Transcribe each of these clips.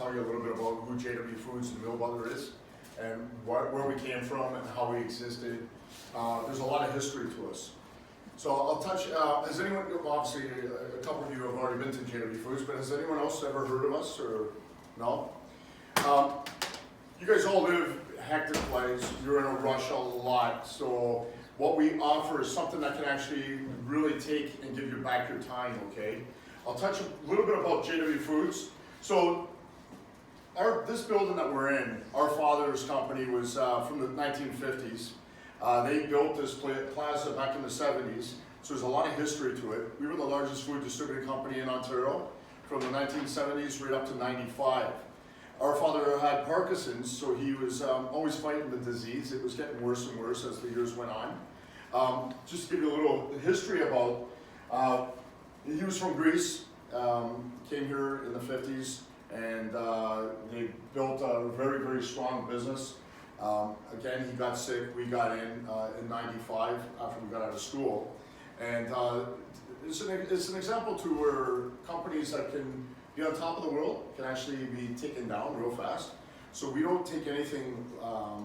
tell you a little bit about who Jwfoods and Mill Butler is, and where we came from and how we existed. There's a lot of history to us. So I'll touch, has anyone, obviously a couple of you have already been to Jwfoods, but has anyone else ever heard of us, or no? You guys all live hectic lives, you're in a rush a lot, so what we offer is something that can actually really take and give you back your time, okay? I'll touch a little bit about Jwfoods. So this building that we're in, our father's company was from the 1950s. They built this plaza back in the 70s, so there's a lot of history to it. We were the largest food distributing company in Ontario from the 1970s right up to 95. Our father had Parkinson's, so he was always fighting the disease. It was getting worse and worse as the years went on. Just to give you a little history about, he was from Greece, came here in the 50s, and they built a very, very strong business. Again, he got sick, we got in 95 after we got out of school. And it's an example to where companies that can be on top of the world can actually be taken down real fast. So we don't take anything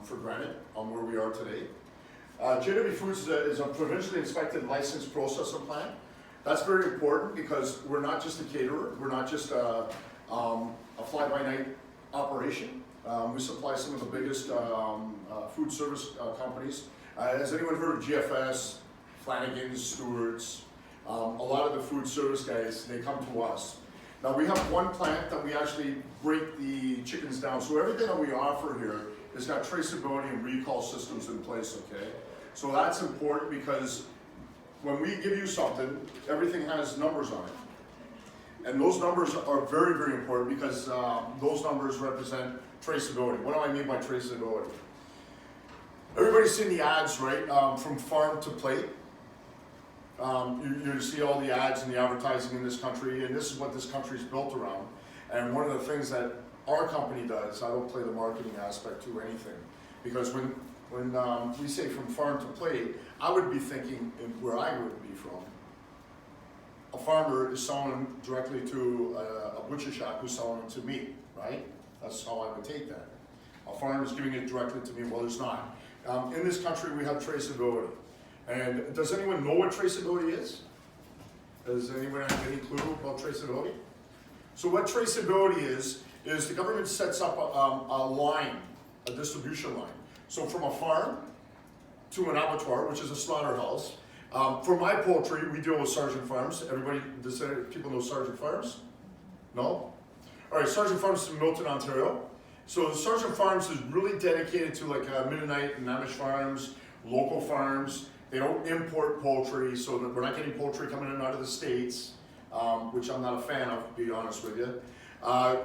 for granted on where we are today. Jwfoods is a provincially inspected licensed processing plant. That's very important because we're not just a caterer, we're not just a fly-by-night operation. We supply some of the biggest food service companies. Has anyone heard of GFS, Flanagan's, Stewart's? A lot of the food service guys, they come to us. Now we have one plant that we actually break the chickens down. So everything that we offer here has got traceability and recall systems in place, okay? So that's important because when we give you something, everything has numbers on it. And those numbers are very, very important because those numbers represent traceability. What do I mean by traceability? Everybody's seen the ads, right? From farm to plate. You see all the ads and the advertising in this country, and this is what this country is built around. And one of the things that our company does, I don't play the marketing aspect to anything, because when we say from farm to plate, I would be thinking where I would be from. A farmer is selling directly to a butcher shop who's selling it to me, right? That's how I would take that. A farmer is giving it directly to me, well, there's not. In this country, we have traceability. And does anyone know what traceability is? Does anyone have any clue about traceability? So what traceability is the government sets up a line, a distribution line. So from a farm to an abattoir, which is a slaughterhouse. For my poultry, we deal with Sargent Farms. Everybody, does people know Sargent Farms? No? All right, Sargent Farms is in Milton, Ontario. So Sargent Farms is really dedicated to like Mennonite and Amish farms, local farms. They don't import poultry, so that we're not getting poultry coming in out of the States, which I'm not a fan of, to be honest with you.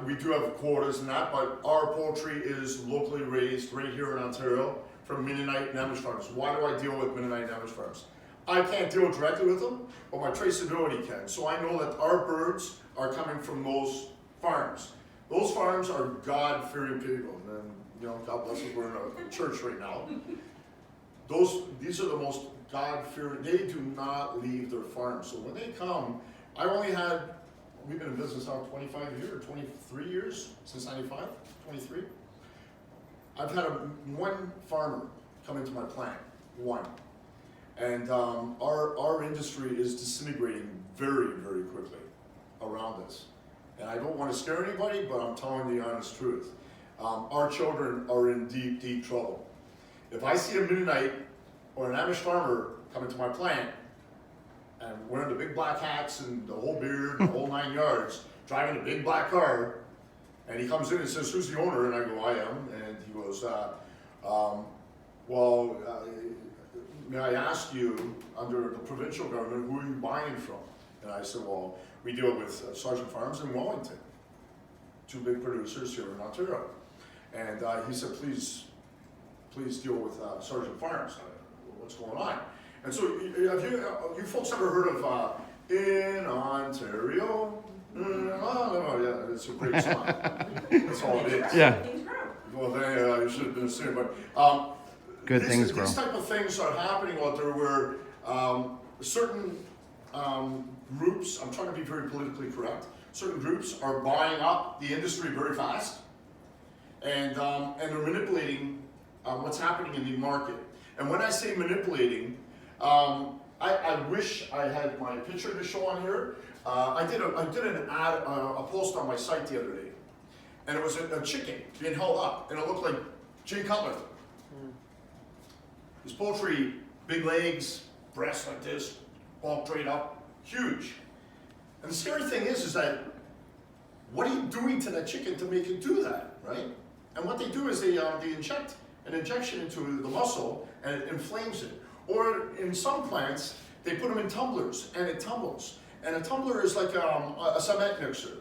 We do have quotas and that, but our poultry is locally raised right here in Ontario from Mennonite and Amish farms. Why do I deal with Mennonite and Amish farms? I can't deal directly with them, but my traceability can. So I know that our birds are coming from those farms. Those farms are God-fearing people, and you know, God bless us, we're in a church right now. These are the most God-fearing, they do not leave their farm. So when they come, we've been in business now 25 years, or 23 years, since 95, 23. I've had one farmer come into my plant, one. And our industry is disintegrating very, very quickly around us. And I don't want to scare anybody, but I'm telling the honest truth. Our children are in deep, deep trouble. If I see a Mennonite or an Amish farmer come into my plant and wearing the big black hats and the whole beard, the whole 9 yards, driving a big black car, and he comes in and says, "Who's the owner?" And I go, "I am." And he goes, may I ask you, under the provincial government, who are you buying from? And I said, well, we deal with Sargent Farms in Wellington, two big producers here in Ontario. And he said, please deal with Sargent Farms. What's going on? And so, have you folks ever heard of In Ontario? Oh, yeah, it's a great song. That's all it is. Yeah. Well, you should have been saying, but good things grow. These type of things are happening out there where certain groups, I'm trying to be very politically correct, certain groups are buying up the industry very fast, and they're manipulating what's happening in the market. And when I say manipulating, I wish I had my picture to show on here. I did an ad, a post on my site the other day, and it was a chicken being held up, and it looked like Jay Cutler. His poultry, big legs, breasts like this, all straight up, huge. And the scary thing is that what are you doing to that chicken to make it do that, right? And what they do is they inject an injection into the muscle and it inflames it. Or in some plants, they put them in tumblers and it tumbles. And a tumbler is like a cement mixer.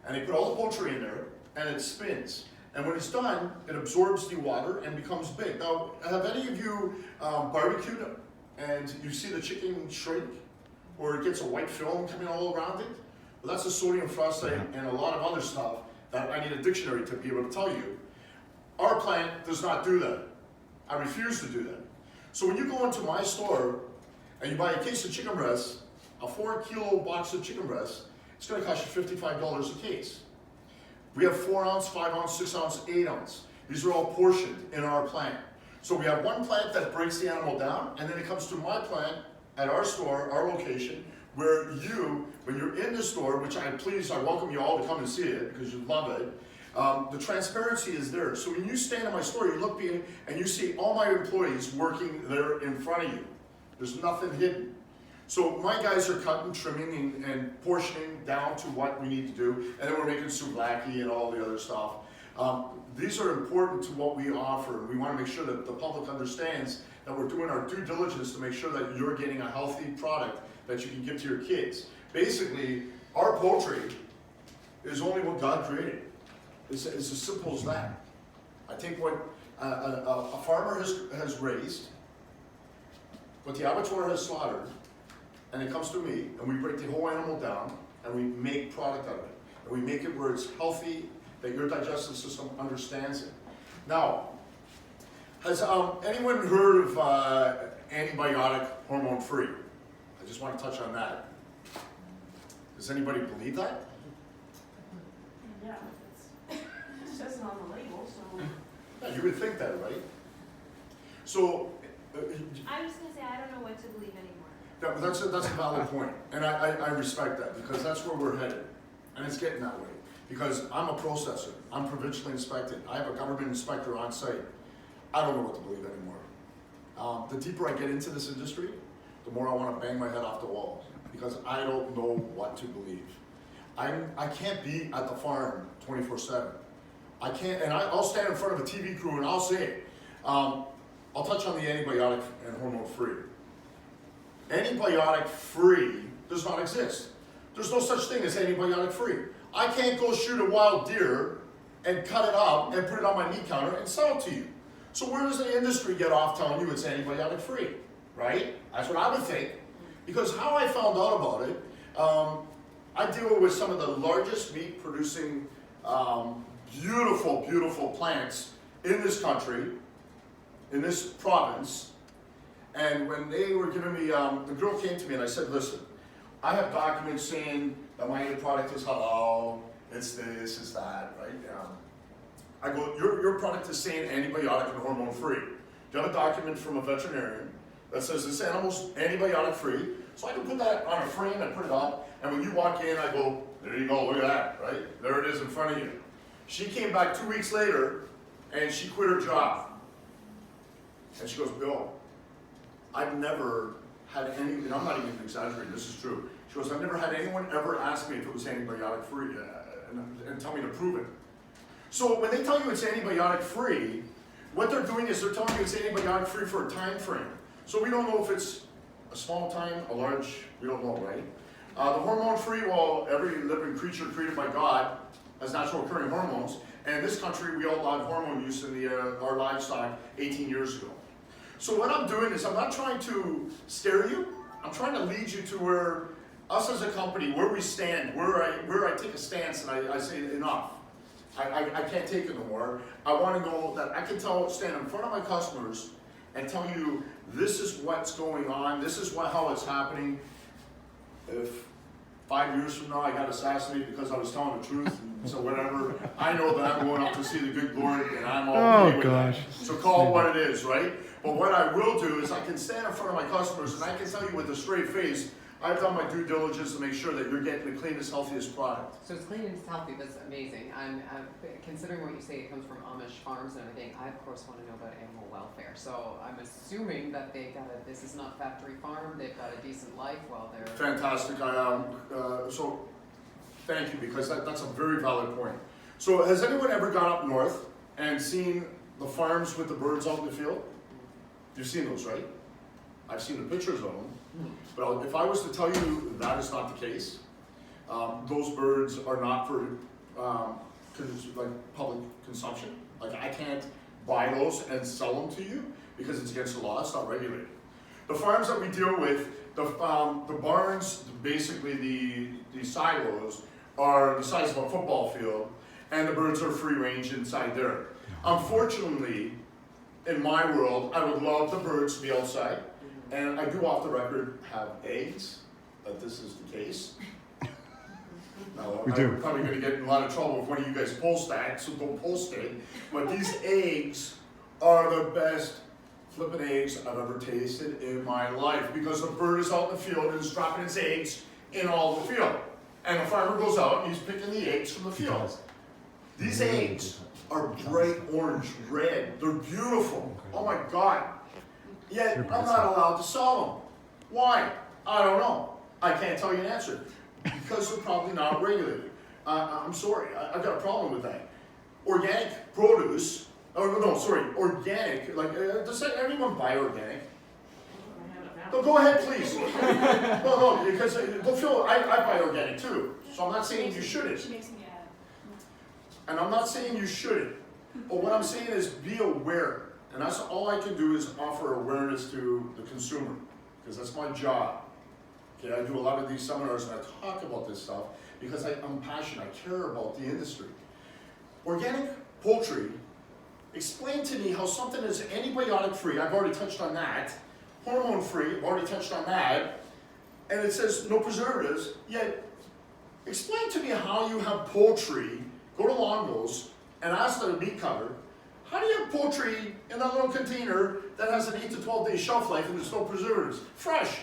And they put all the poultry in there and it spins. And when it's done, it absorbs the water and becomes big. Now, have any of you barbecued and you see the chicken shrink? Or it gets a white film coming all around it? Well, that's the sodium phosphate and a lot of other stuff that I need a dictionary to be able to tell you. Our plant does not do that. I refuse to do that. So when you go into my store and you buy a case of chicken breasts, a 4-kilo box of chicken breasts, it's going to cost you $55 a case. We have 4 ounce, 5 ounce, 6 ounce, 8 ounce. These are all portioned in our plant. So we have one plant that breaks the animal down, and then it comes to my plant at our store, our location, where you, when you're in the store, which I welcome you all to come and see it because you love it. The transparency is there. So when you stand in my store, you look in and you see all my employees working there in front of you. There's nothing hidden. So my guys are cutting, trimming, and portioning down to what we need to do, and then we're making souvlaki and all the other stuff. These are important to what we offer. We want to make sure that the public understands that we're doing our due diligence to make sure that you're getting a healthy product that you can give to your kids. Basically, our poultry is only what God created. It's as simple as that. I take what a farmer has raised, what the abattoir has slaughtered, and it comes to me, and we break the whole animal down, and we make product out of it. And we make it where it's healthy, that your digestive system understands it. Now, has anyone heard of antibiotic hormone-free? I just want to touch on that. Does anybody believe that? Yeah, it says it on the label, so. Yeah, you would think that, right? So, I was going to say, I don't know what to believe anymore. that's a valid point, and I respect that, because that's where we're headed, and it's getting that way. Because I'm a processor, I'm provincially inspected, I have a government inspector on site. I don't know what to believe anymore. The deeper I get into this industry, the more I want to bang my head off the wall, because I don't know what to believe. I can't be at the farm 24/7. I can't, and I'll stand in front of a TV crew and I'll say it. I'll touch on the antibiotic and hormone-free. Antibiotic-free does not exist. There's no such thing as antibiotic-free. I can't go shoot a wild deer and cut it up and put it on my meat counter and sell it to you. So where does the industry get off telling you it's antibiotic-free, right? That's what I would think. Because how I found out about it, I deal with some of the largest meat-producing, beautiful, beautiful plants in this country, in this province. And when they were giving me, the girl came to me and I said, listen, I have documents saying that my product is halal, it's this, it's that, right? I go, your product is saying antibiotic and hormone free. Do you have a document from a veterinarian that says this animal's antibiotic free? So I can put that on a frame and put it up, and when you walk in, I go, there you go, look at that, right? There it is in front of you. She came back 2 weeks later, and she quit her job. And she goes, Bill, I've never had any, and I'm not even exaggerating, this is true. She goes, I've never had anyone ever ask me if it was antibiotic free and tell me to prove it. So when they tell you it's antibiotic free, what they're doing is they're telling you it's antibiotic free for a time frame. So we don't know if it's a small time, a large, we don't know, right? The hormone free, well, every living creature created by God has natural occurring hormones. And in this country, we outlawed hormone use in our livestock 18 years ago. So what I'm doing is I'm not trying to scare you. I'm trying to lead you to where us as a company, where we stand, where I take a stance and I say enough. I can't take it no more. I want to know that I can stand in front of my customers and tell you this is what's going on, this is how it's happening. If 5 years from now I got assassinated because I was telling the truth, and so whatever, I know that I'm going up to see the good Lord, and I'm all okay with that. So call it what it is, right? But what I will do is I can stand in front of my customers and I can tell you with a straight face, I've done my due diligence to make sure that you're getting the cleanest, healthiest product. So it's clean and it's healthy, that's amazing. I'm considering what you say, it comes from Amish farms and everything, I of course want to know about animal welfare. So I'm assuming that this is not factory farm, they've got a decent life while they're... Fantastic, so thank you, because that's a very valid point. So has anyone ever gone up north and seen the farms with the birds out in the field? You've seen those, right? I've seen the pictures of them. But if I was to tell you that is not the case, those birds are not for like public consumption. Like I can't buy those and sell them to you because it's against the law. It's not regulated. The farms that we deal with, the barns, basically the silos, are the size of a football field, and the birds are free range inside there. Unfortunately, in my world, I would love the birds to be outside. And I do off the record have eggs, that this is the case. Now, I'm probably going to get in a lot of trouble if one of you guys post that, so don't post it. But these eggs are the best flipping eggs I've ever tasted in my life because the bird is out in the field and is dropping its eggs in all the field. And the farmer goes out and he's picking the eggs from the field. These eggs are bright orange, red. They're beautiful. Oh my God. Yet, I'm not allowed to sell them. Why? I don't know. I can't tell you an answer. Because they're probably not regulated. I'm sorry, I've got a problem with that. Organic produce, organic, like, does anyone buy organic? No, go ahead, please. No, because I buy organic too. So I'm not saying you shouldn't. She makes me add. And I'm not saying you shouldn't. But what I'm saying is be aware. And that's all I can do is offer awareness to the consumer, because that's my job. Okay, I do a lot of these seminars and I talk about this stuff because I'm passionate, I care about the industry. Organic poultry, explain to me how something is antibiotic free, I've already touched on that, hormone free, I've already touched on that, and it says no preservatives, yet explain to me how you have poultry, go to Longo's and ask the meat cutter, how do you have poultry in that little container that has an 8 to 12 day shelf life and there's no preservatives? Fresh.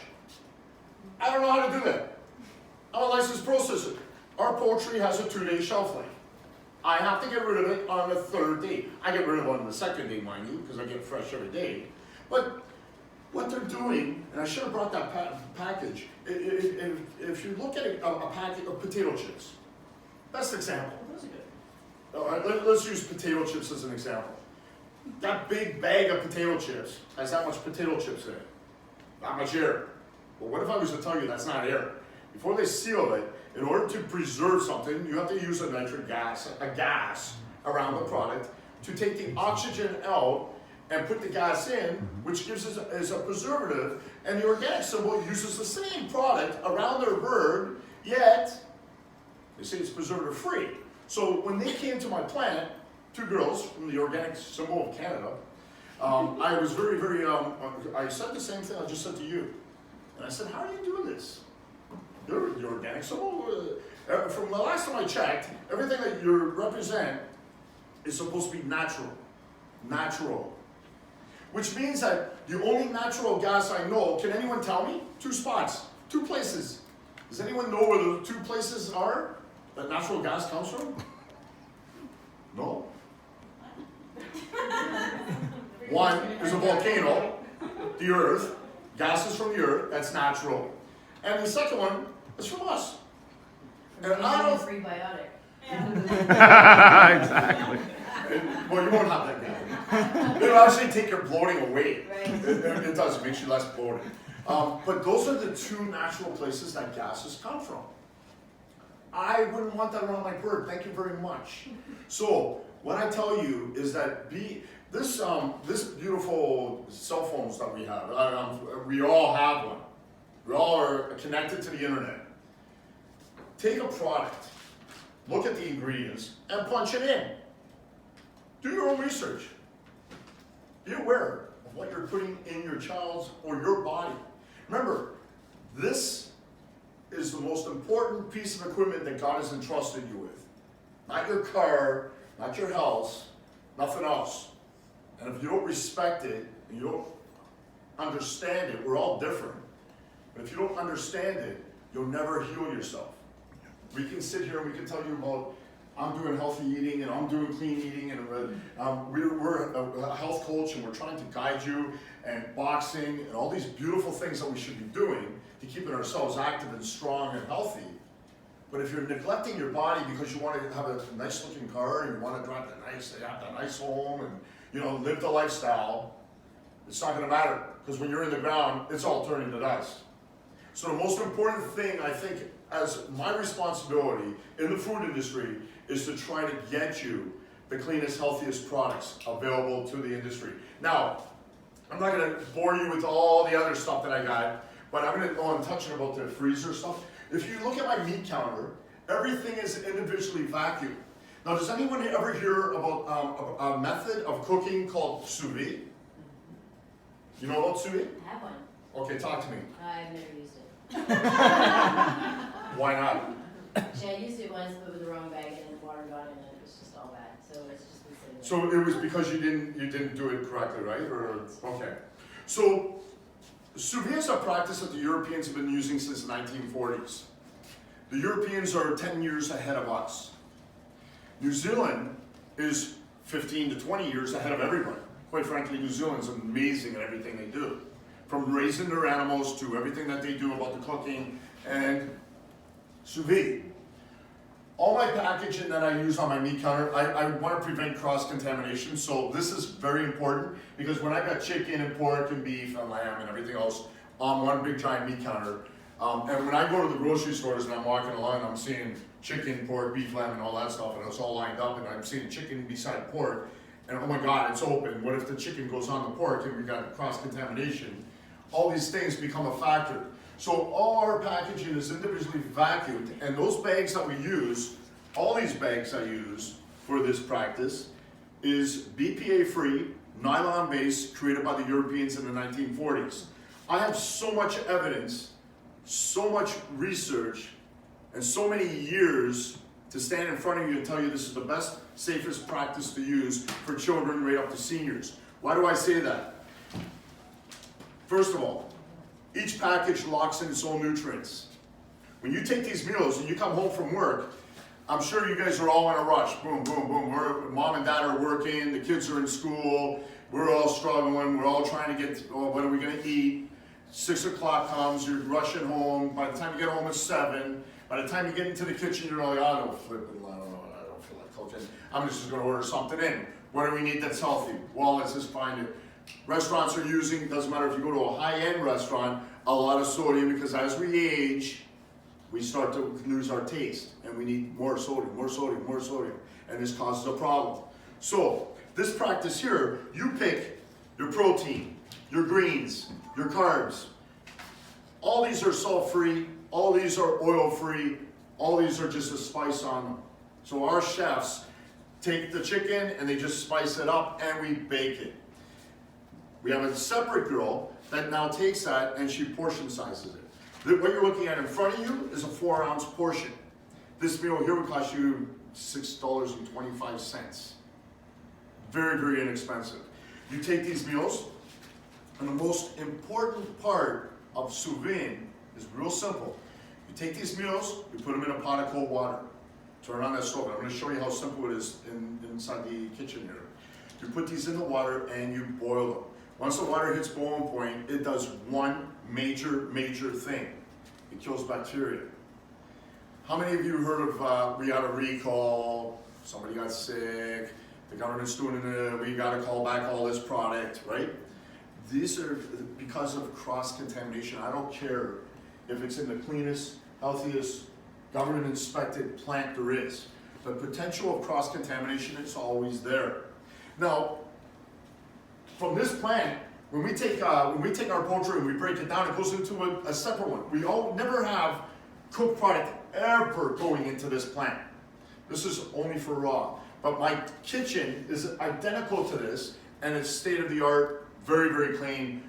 I don't know how to do that. I'm a licensed processor. Our poultry has a 2-day shelf life. I have to get rid of it on the 3rd day. I get rid of it on the 2nd day, mind you, because I get it fresh every day. But what they're doing, and I should have brought that package, if you look at a packet of potato chips, best example. Those are good. All right, let's use potato chips as an example. That big bag of potato chips has that much potato chips in it. That much air. Well, what if I was to tell you that's not air? Before they seal it, in order to preserve something, you have to use a nitric gas, around the product to take the oxygen out and put the gas in, which gives us as a preservative. And the organic symbol uses the same product around their bird, yet they say it's preservative free. So when they came to my plant, 2 girls from the organic symbol of Canada, I was very, very, I said the same thing I just said to you. And I said, how are you doing this? You're the organic symbol. From the last time I checked, everything that you represent is supposed to be natural. Natural. Which means that the only natural gas I know, can anyone tell me? 2 spots, 2 places. Does anyone know where the 2 places are that natural gas comes from? No. One is a volcano, the earth, gases from the earth, that's natural. And the second one is from us. And I don't... Prebiotic. Exactly. Well, you won't have that now. It'll actually take your bloating away. Right. It does, it makes you less bloated. But those are the 2 natural places that gases come from. I wouldn't want that around my bird, thank you very much. So, what I tell you is that this beautiful cell phones that we have, we all have one. We all are connected to the internet. Take a product, look at the ingredients, and punch it in. Do your own research. Be aware of what you're putting in your child's or your body. Remember, this is the most important piece of equipment that God has entrusted you with. Not your car, not your house, nothing else. And if you don't respect it, and you don't understand it, we're all different. But if you don't understand it, you'll never heal yourself. We can sit here and we can tell you about, I'm doing healthy eating and I'm doing clean eating, and we're a health coach and we're trying to guide you, and boxing and all these beautiful things that we should be doing to keeping ourselves active and strong and healthy. But if you're neglecting your body because you want to have a nice looking car and you want to drive have a nice home and, you know, live the lifestyle, it's not going to matter, because when you're in the ground, it's all turning to dust. So the most important thing, I think, as my responsibility in the food industry is to try to get you the cleanest, healthiest products available to the industry. Now, I'm not going to bore you with all the other stuff that I got, but I'm going to go on touching about the freezer stuff. If you look at my meat counter, everything is individually vacuumed. Now, does anyone ever hear about a method of cooking called sous vide? You know about sous vide? I have one. Okay, talk to me. I've never used it. Why not? Actually, I used it once, but with the wrong bag, and the water got in it. It was just all bad. So it's just been sitting there. So it was because you didn't do it correctly, right? Or okay. So sous vide is a practice that the Europeans have been using since the 1940s. The Europeans are 10 years ahead of us. New Zealand is 15 to 20 years ahead of everybody. Quite frankly, New Zealand's amazing at everything they do. From raising their animals to everything that they do about the cooking and sous vide. All my packaging that I use on my meat counter, I want to prevent cross-contamination, so this is very important, because when I got chicken and pork and beef and lamb and everything else on one big giant meat counter, and when I go to the grocery stores and I'm walking along, I'm seeing chicken, pork, beef, lamb, and all that stuff, and it's all lined up, and I'm seeing chicken beside pork, and oh my God, it's open. What if the chicken goes on the pork and we got cross-contamination? All these things become a factor. So all our packaging is individually vacuumed, and those bags that we use, all these bags I use for this practice, is BPA-free, nylon-based, created by the Europeans in the 1940s. I have so much evidence, so much research, and so many years to stand in front of you and tell you this is the best, safest practice to use for children right up to seniors. Why do I say that? First of all, each package locks in its own nutrients. When you take these meals and you come home from work, I'm sure you guys are all in a rush. Boom, boom, boom. Mom and dad are working, the kids are in school, we're all struggling, we're all trying to get, what are we gonna eat? 6 o'clock comes, you're rushing home. By the time you get home, it's 7. By the time you get into the kitchen, you're like, I don't feel like cooking. I'm just gonna order something in. What do we need that's healthy? Well, let's just find it. Restaurants are using, doesn't matter if you go to a high-end restaurant, a lot of sodium, because as we age, we start to lose our taste, and we need more sodium, more sodium, more sodium, and this causes a problem. So, this practice here, you pick your protein, your greens, your carbs. All these are salt-free, all these are oil-free, all these are just a spice on them. So our chefs take the chicken and they just spice it up and we bake it. We have a separate girl that now takes that and she portion sizes it. What you're looking at in front of you is a 4-ounce portion. This meal here would cost you $6.25. Very, very inexpensive. You take these meals, and the most important part of sous vide is real simple. You take these meals, you put them in a pot of cold water. Turn on that stove. I'm going to show you how simple it is inside the kitchen here. You put these in the water and you boil them. Once the water hits boiling point, it does one major thing. It kills bacteria. How many of you heard of we got a recall, somebody got sick, the government's doing it, we got to call back all this product, right? These are because of cross-contamination. I don't care if it's in the cleanest, healthiest, government-inspected plant there is. The potential of cross-contamination is always there. Now, from this plant, when we take our poultry and we break it down, it goes into a separate one. We all never have cooked product ever going into this plant. This is only for raw. But my kitchen is identical to this, and it's state-of-the-art, very clean,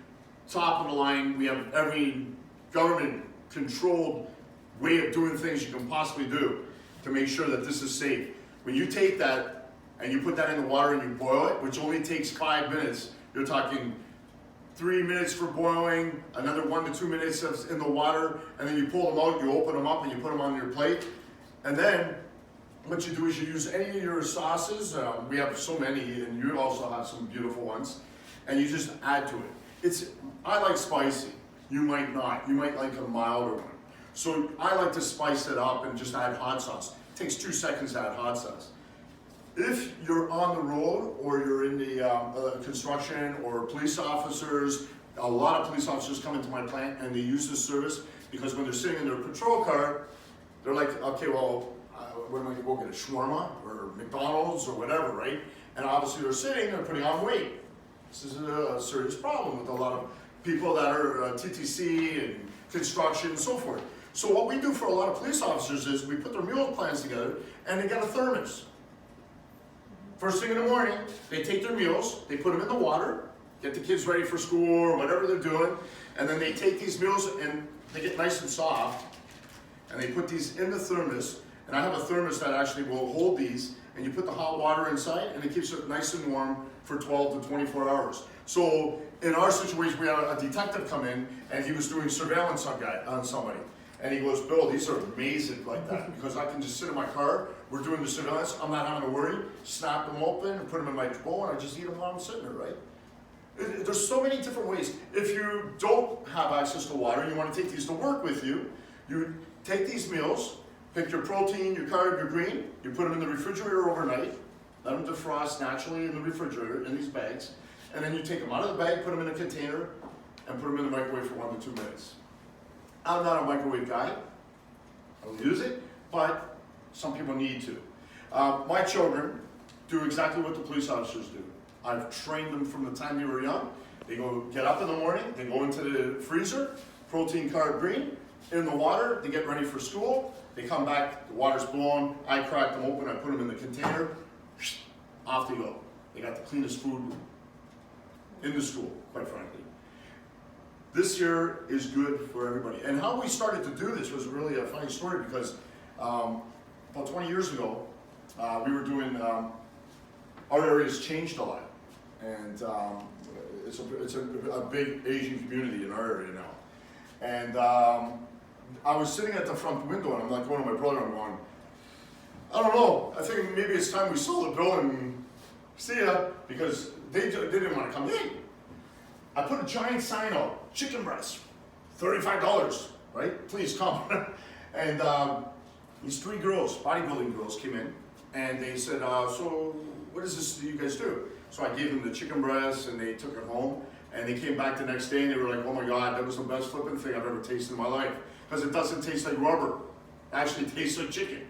top of the line. We have every government-controlled way of doing things you can possibly do to make sure that this is safe. When you take that and you put that in the water and you boil it, which only takes 5 minutes, you're talking 3 minutes for boiling, another 1 to 2 minutes in the water, and then you pull them out, you open them up, and you put them on your plate. And then what you do is you use any of your sauces. We have so many, and you also have some beautiful ones, and you just add to it. I like spicy. You might not. You might like a milder one. So I like to spice it up and just add hot sauce. It takes 2 seconds to add hot sauce. If you're on the road or you're in the construction or police officers, a lot of police officers come into my plant and they use this service because when they're sitting in their patrol car, they're like, okay, well, where am I gonna go get a shawarma or McDonald's or whatever, right? And obviously they're sitting, they're putting on weight. This is a serious problem with a lot of people that are TTC and construction and so forth. So what we do for a lot of police officers is we put their meal plans together and they get a thermos. First thing in the morning, they take their meals, they put them in the water, get the kids ready for school or whatever they're doing, and then they take these meals and they get nice and soft, and they put these in the thermos, and I have a thermos that actually will hold these, and you put the hot water inside, and it keeps it nice and warm for 12 to 24 hours. So in our situation, we had a detective come in, and he was doing surveillance on somebody. And he goes, Bill, these are amazing like that, because I can just sit in my car, we're doing the surveillance, I'm not having to worry, snap them open and put them in my bowl, and I just eat them while I'm sitting there, right? There's so many different ways. If you don't have access to water and you want to take these to work with you, you take these meals, pick your protein, your carb, your green, you put them in the refrigerator overnight, let them defrost naturally in the refrigerator in these bags, and then you take them out of the bag, put them in a container, and put them in the microwave for 1 to 2 minutes. I'm not a microwave guy, I don't use it, but some people need to. My children do exactly what the police officers do. I've trained them from the time they were young. They go get up in the morning, they go into the freezer, protein, carb, green, in the water, they get ready for school, they come back, the water's blown, I crack them open, I put them in the container, off they go. They got the cleanest food in the school, quite frankly. This year is good for everybody. And how we started to do this was really a funny story because about 20 years ago, we were doing, our area's changed a lot. And it's a big Asian community in our area now. And I was sitting at the front window and I'm like going to my brother, I'm going, I don't know, I think maybe it's time we sold the bill and see ya, because they didn't want to come in. I put a giant sign out, chicken breast, $35, right? Please come. And these 3 girls, bodybuilding girls, came in and they said, so what is this that you guys do? So I gave them the chicken breast and they took it home and they came back the next day and they were like, oh my God, that was the best flipping thing I've ever tasted in my life. Because it doesn't taste like rubber, it actually tastes like chicken.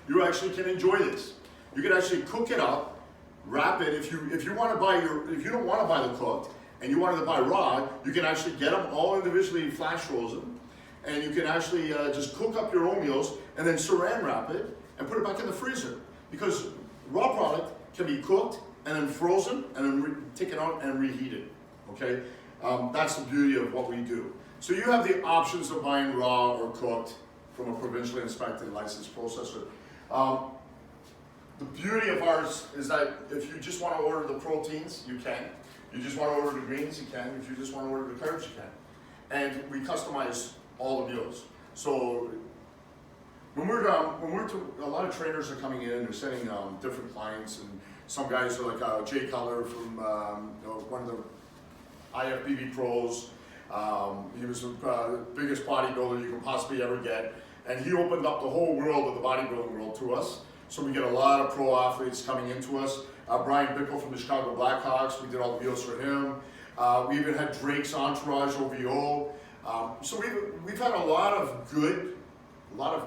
You actually can enjoy this. You can actually cook it up, wrap it. If you want to buy if you don't want to buy the cooked, and you wanted to buy raw, you can actually get them all individually flash frozen, and you can actually just cook up your own meals and then saran wrap it and put it back in the freezer. Because raw product can be cooked and then frozen and then taken out and reheated, okay? That's the beauty of what we do. So you have the options of buying raw or cooked from a provincially inspected licensed processor. The beauty of ours is that if you just want to order the proteins, you can. You just want to order the greens, you can. If you just want to order the carbs, you can. And we customize all the meals. So when we're a lot of trainers are coming in, they're sending different clients, and some guys are like Jay Cutler from one of the IFBB pros. He was the biggest bodybuilder you can possibly ever get, and he opened up the whole world of the bodybuilding world to us. So we get a lot of pro athletes coming into us. Brian Bickle from the Chicago Blackhawks, we did all the meals for him. We even had Drake's Entourage OVO. So we've had a lot of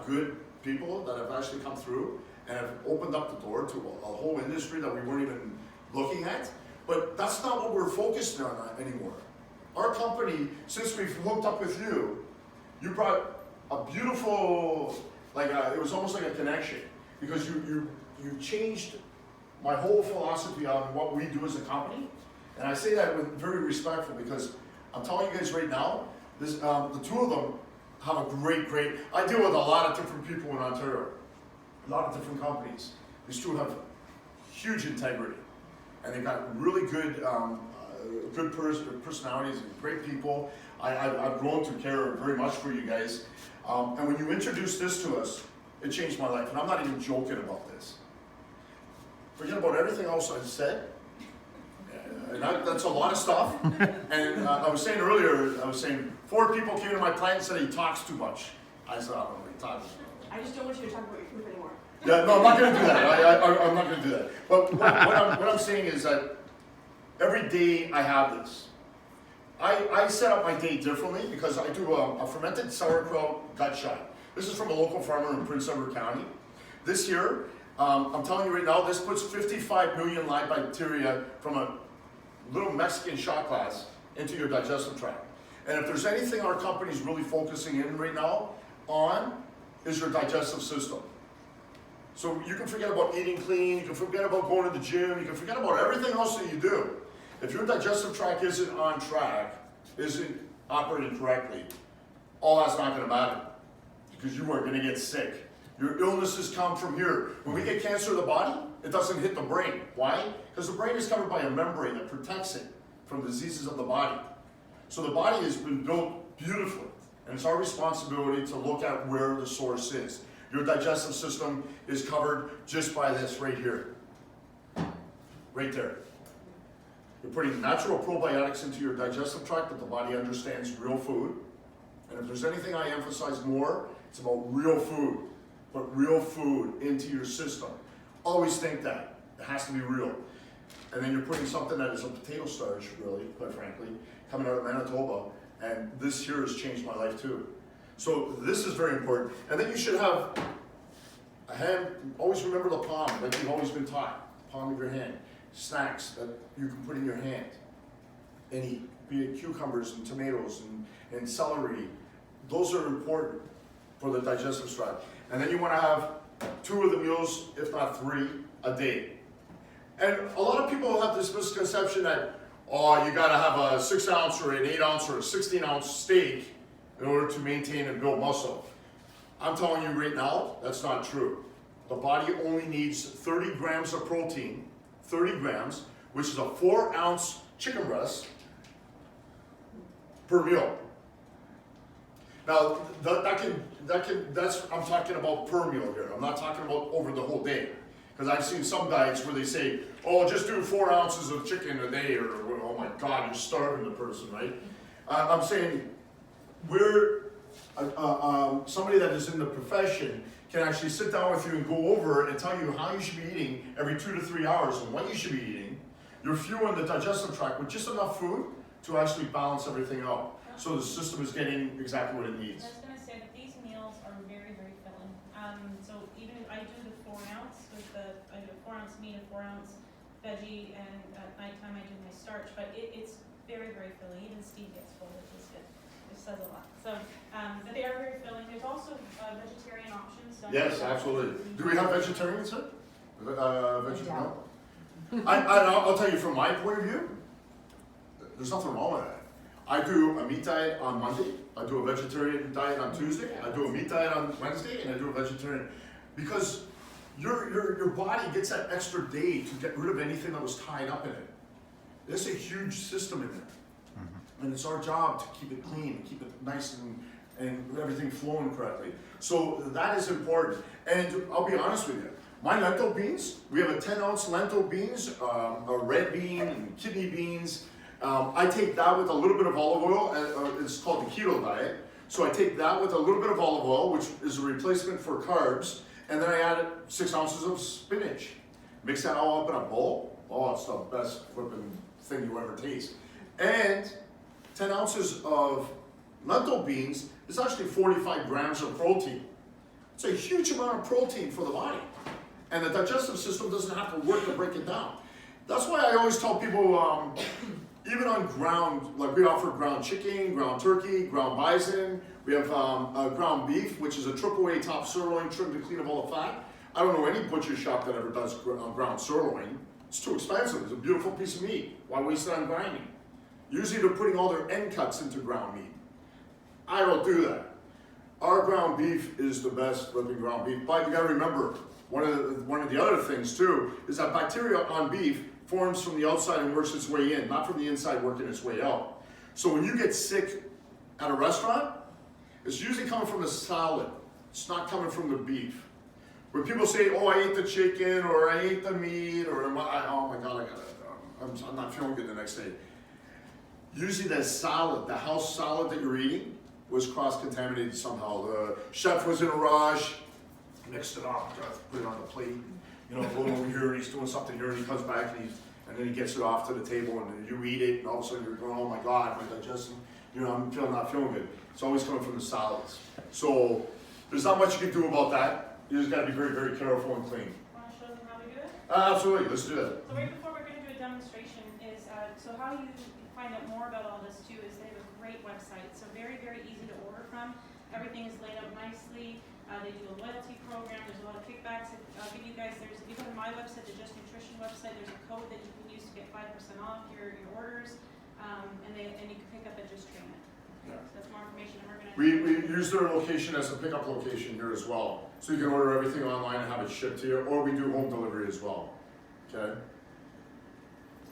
good people that have actually come through and have opened up the door to a whole industry that we weren't even looking at. But that's not what we're focused on anymore. Our company, since we've hooked up with you, you brought a beautiful, it was almost like a connection, because you changed my whole philosophy on what we do as a company. And I say that with very respectful, because I'm telling you guys right now, the 2 of them have a great, I deal with a lot of different people in Ontario, a lot of different companies. These two have huge integrity, and they've got really good, personalities and great people. I've grown to care very much for you guys. And when you introduced this to us, it changed my life, and I'm not even joking about this. Forget about everything else I said, and that's a lot of stuff. And I was saying earlier, 4 people came to my plant and said he talks too much. I said, I don't know what he talks about. I just don't want you to talk about your poop anymore. Yeah, no, I'm not going to do that. I'm not going to do that. But what I'm saying is that every day I have this. I set up my day differently because I do a fermented sauerkraut gut shot. This is from a local farmer in Prince Edward County. This year, I'm telling you right now, this puts 55 million live bacteria from a little Mexican shot glass into your digestive tract. And if there's anything our company's really focusing in right now on, is your digestive system. So you can forget about eating clean, you can forget about going to the gym, you can forget about everything else that you do. If your digestive tract isn't on track, isn't operating correctly, all that's not going to matter because you aren't going to get sick. Your illnesses come from here. When we get cancer of the body, it doesn't hit the brain. Why? Because the brain is covered by a membrane that protects it from diseases of the body. So the body has been built beautifully, and it's our responsibility to look at where the source is. Your digestive system is covered just by this right here. Right there. You're putting natural probiotics into your digestive tract that the body understands real food. And if there's anything I emphasize more, it's about real food. Put real food into your system. Always think that. It has to be real. And then you're putting something that is a potato starch, really, quite frankly, coming out of Manitoba. And this here has changed my life too. So this is very important. And then you should have a hand, always remember the palm, like you've always been taught. Palm of your hand. Snacks that you can put in your hand. Any, be it cucumbers and tomatoes and celery. Those are important for the digestive tract. And then you want to have 2 of the meals, if not 3, a day. And a lot of people have this misconception that, oh, you got to have a 6-ounce or an 8-ounce or a 16-ounce steak in order to maintain and build muscle. I'm telling you right now, that's not true. The body only needs 30 grams of protein, 30 grams, which is a 4-ounce chicken breast per meal. Now, that's, I'm talking about per meal here. I'm not talking about over the whole day. Because I've seen some diets where they say, oh, just do 4 ounces of chicken a day, or oh my God, you're starving the person, right? I'm saying we're, somebody that is in the profession can actually sit down with you and go over and tell you how you should be eating every 2 to 3 hours and what you should be eating. You're fueling the digestive tract with just enough food to actually balance everything out. So the system is getting exactly what it needs. I was going to say that these meals are very, very filling. So even if I do the 4 ounce with I do a 4 ounce meat, a 4 ounce veggie, and at nighttime I do my starch, but it's very, very filling. Even Steve gets full, which is good. It says a lot. So, but they are very filling. There's also vegetarian options. Yes, absolutely. Do we have vegetarians, sir? Vegetarian? I'll tell you from my point of view, there's nothing wrong with that. I do a meat diet on Monday, I do a vegetarian diet on Tuesday, I do a meat diet on Wednesday, and I do a vegetarian. Because your body gets that extra day to get rid of anything that was tied up in it. There's a huge system in there. And it's our job to keep it clean, keep it nice and everything flowing correctly. So that is important. And I'll be honest with you, my lentil beans, we have a 10-ounce lentil beans, a red bean and kidney beans. I take that with a little bit of olive oil, it's called the keto diet. So I take that with a little bit of olive oil, which is a replacement for carbs, and then I add 6 ounces of spinach. Mix that all up in a bowl. Oh, it's the best flipping thing you ever taste. And 10 ounces of lentil beans is actually 45 grams of protein. It's a huge amount of protein for the body. And the digestive system doesn't have to work to break it down. That's why I always tell people, even on ground, like we offer ground chicken, ground turkey, ground bison. We have ground beef, which is a AAA top sirloin trimmed to clean of all the fat. I don't know any butcher shop that ever does ground sirloin. It's too expensive. It's a beautiful piece of meat. Why waste it on grinding? Usually they're putting all their end cuts into ground meat. I don't do that. our ground beef is the best living ground beef, but you gotta remember, one of the other things too, is that bacteria on beef forms from the outside and works its way in, not from the inside working its way out. So when you get sick at a restaurant, it's usually coming from the salad. It's not coming from the beef. When people say, oh, I ate the chicken, or I ate the meat, or oh my God, I'm not feeling good the next day. Usually that salad, the house salad that you're eating, was cross-contaminated somehow. The chef was in a rush, mixed it up, put it on the plate, you know, going over here, and he's doing something here, and he comes back, and then he gets it off to the table, and you eat it, and all of a sudden you're going, oh my God, my digestion, you know, I'm not feeling good. It's always coming from the solids. So there's not much you can do about that. You just gotta be very, very careful and clean. Want to show them how we do it? Absolutely, let's do that. So right before we're going to do a demonstration is, so how you find out more about all this too is they have a great website. So very, very easy to order from. Everything is laid out nicely. They do a loyalty program. There's a lot of kickbacks. I'll give you guys, if you go to my website, the Just Nutrition website, there's a code that you can use to get 5% off your orders. And you can pick up at Just Train It. Yeah. So that's more information, and we're going to. We use their location as a pickup location here as well. So you can order everything online and have it shipped to you, or we do home delivery as well, okay?